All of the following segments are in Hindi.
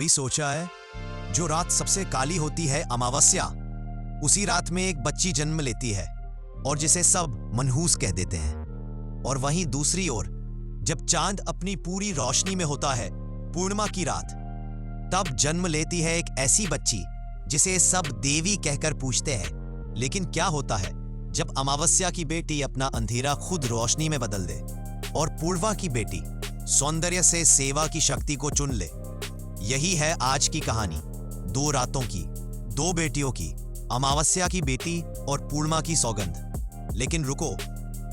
कभी सोचा है, जो रात सबसे काली होती है अमावस्या, उसी रात में एक बच्ची जन्म लेती है और जिसे सब मनहूस कह देते हैं। और वहीं दूसरी ओर जब चांद अपनी पूरी रोशनी में होता है, पूर्णिमा की रात, तब जन्म लेती है एक ऐसी बच्ची जिसे सब देवी कहकर पूछते हैं। लेकिन क्या होता है जब अमावस्या की बेटी अपना अंधेरा खुद रोशनी में बदल दे और पूर्वा की बेटी सौंदर्य से सेवा की शक्ति को चुन ले? यही है आज की कहानी, दो रातों की, दो बेटियों की, अमावस्या की बेटी और पूर्णिमा की सौगंध। लेकिन रुको,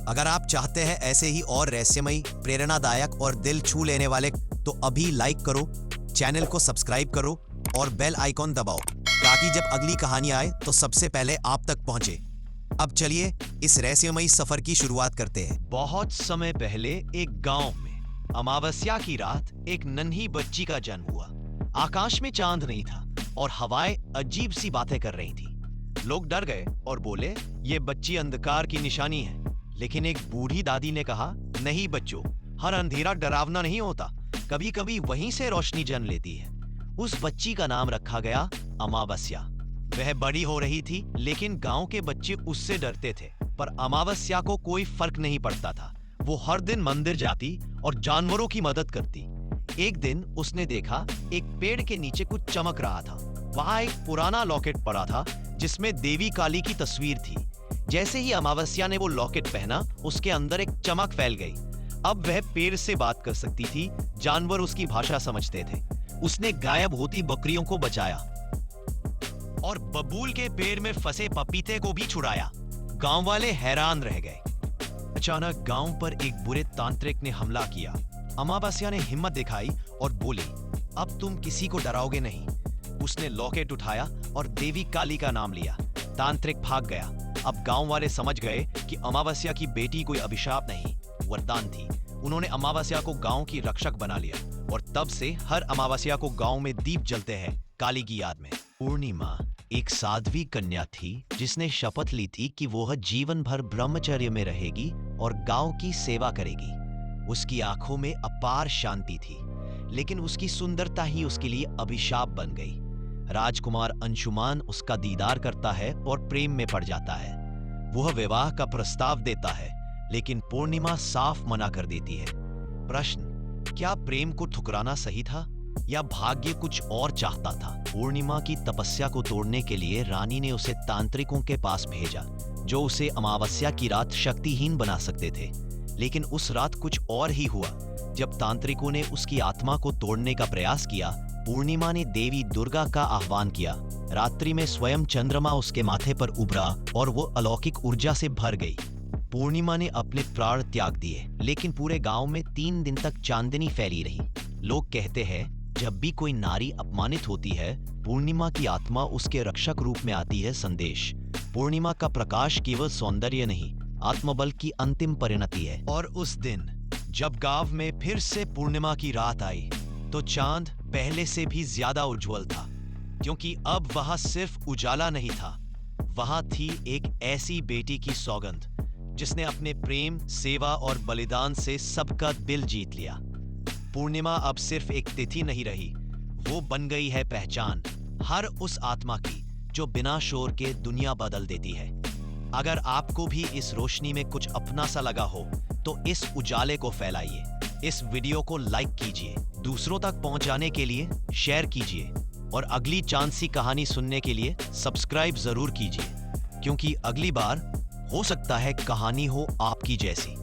अगर आप चाहते हैं ऐसे ही और रहस्यमयी, प्रेरणादायक और दिल छू लेने वाले, तो अभी लाइक करो, चैनल को सब्सक्राइब करो और बेल आइकॉन दबाओ ताकि जब अगली कहानी आए तो सबसे पहले आप तक पहुंचे। अब चलिए इस रहस्यमयी सफर की शुरुआत करते हैं। बहुत समय पहले एक गांव में अमावस्या की रात एक नन्ही बच्ची का जन्म हुआ। आकाश में चांद नहीं था और हवाएं अजीब सी बातें कर रही थी। लोग डर गए और बोले, ये बच्ची अंधकार की निशानी है। लेकिन एक बूढ़ी दादी ने कहा, नहीं बच्चों, हर अंधेरा डरावना नहीं होता, कभी कभी वहीं से रोशनी जन्म लेती है। उस बच्ची का नाम रखा गया अमावस्या। वह बड़ी हो रही थी, लेकिन गांव के बच्चे उससे डरते थे। पर अमावस्या को कोई फर्क नहीं पड़ता था। वो हर दिन मंदिर जाती और जानवरों की मदद करती। एक दिन उसने देखा एक पेड़ के नीचे कुछ चमक रहा था। वहां एक पुराना लॉकेट पड़ा था जिसमें देवी काली की तस्वीर थी। जैसे ही अमावस्या ने वो लॉकेट पहना, उसके अंदर एक चमक फैल गई। अब वह पेड़ से बात कर सकती थी, जानवर उसकी भाषा समझते थे। उसने गायब होती बकरियों को बचाया और बबूल के पेड़ में फंसे पपीते को भी छुड़ाया। गांव वाले हैरान रह गए। अचानक गांव पर एक बुरे तांत्रिक ने हमला किया। अमावस्या ने हिम्मत दिखाई और बोली, अब तुम किसी को डराओगे नहीं। उसने लॉकेट उठाया और देवी काली का नाम लिया। तांत्रिक भाग गया। अब गांव वाले समझ गए कि अमावस्या की बेटी कोई अभिशाप नहीं, वरदान थी। उन्होंने अमावस्या को गांव की रक्षक बना लिया और तब से हर अमावस्या को गांव में दीप जलते हैं काली की याद में। पूर्णिमा एक साध्वी कन्या थी जिसने शपथ ली थी कि वह जीवन भर ब्रह्मचर्य में रहेगी और गांव की सेवा करेगी। उसकी आंखों में अपार शांति थी, लेकिन उसकी सुंदरता ही उसके लिए अभिशाप बन गई। राजकुमार अंशुमान उसका दीदार करता है और प्रेम में पड़ जाता है। वह विवाह का प्रस्ताव देता है, लेकिन पूर्णिमा साफ मना कर देती है। प्रश्न, क्या प्रेम को ठुकराना सही था या भाग्य कुछ और चाहता था? पूर्णिमा की तपस्या को तोड़ने के लिए रानी ने उसे तांत्रिकों के पास भेजा, जो उसे अमावस्या की रात शक्तिहीन बना सकते थे। लेकिन उस रात कुछ और ही हुआ। जब तांत्रिकों ने उसकी आत्मा को तोड़ने का प्रयास किया, पूर्णिमा ने देवी दुर्गा का आह्वान किया। रात्रि में स्वयं चंद्रमा उसके माथे पर उभरा और वो अलौकिक ऊर्जा से भर गई। पूर्णिमा ने अपने प्राण त्याग दिए, लेकिन पूरे गांव में 3 दिन तक चांदनी फैली रही। लोग कहते हैं, जब भी कोई नारी अपमानित होती है, पूर्णिमा की आत्मा उसके रक्षक रूप में आती है। संदेश, पूर्णिमा का प्रकाश केवल सौंदर्य नहीं, आत्मबल की अंतिम परिणति है। और उस दिन जब गांव में फिर से पूर्णिमा की रात आई, तो चांद पहले से भी ज्यादा उज्जवल था, क्योंकि अब वहां सिर्फ उजाला नहीं था, वहां थी एक ऐसी बेटी की सौगंध जिसने अपने प्रेम, सेवा और बलिदान से सबका दिल जीत लिया। पूर्णिमा अब सिर्फ एक तिथि नहीं रही, वो बन गई है पहचान हर उस आत्मा की जो बिना शोर के दुनिया बदल देती है। अगर आपको भी इस रोशनी में कुछ अपना सा लगा हो, तो इस उजाले को फैलाइए, इस वीडियो को लाइक कीजिए, दूसरों तक पहुंचाने के लिए शेयर कीजिए और अगली चांद सी कहानी सुनने के लिए सब्सक्राइब जरूर कीजिए, क्योंकि अगली बार हो सकता है कहानी हो आपकी जैसी।